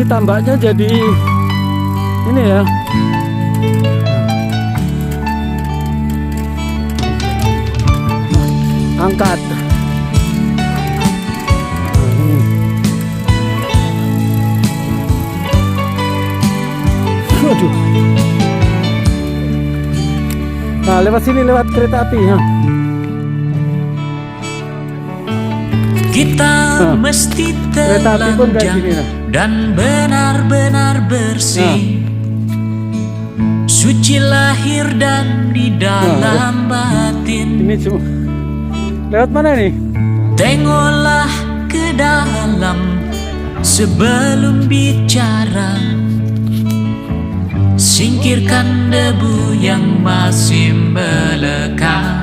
Ini tambaknya jadi ini ya. Angkat. Waduh. Nah, lewat sini lewat kereta api ya. Kita mesti telanjang dan benar-benar bersih, suci lahir dan di dalam batin. Ini cuma lewat mana nih? Tengoklah ke dalam sebelum bicara, singkirkan debu yang masih melekat.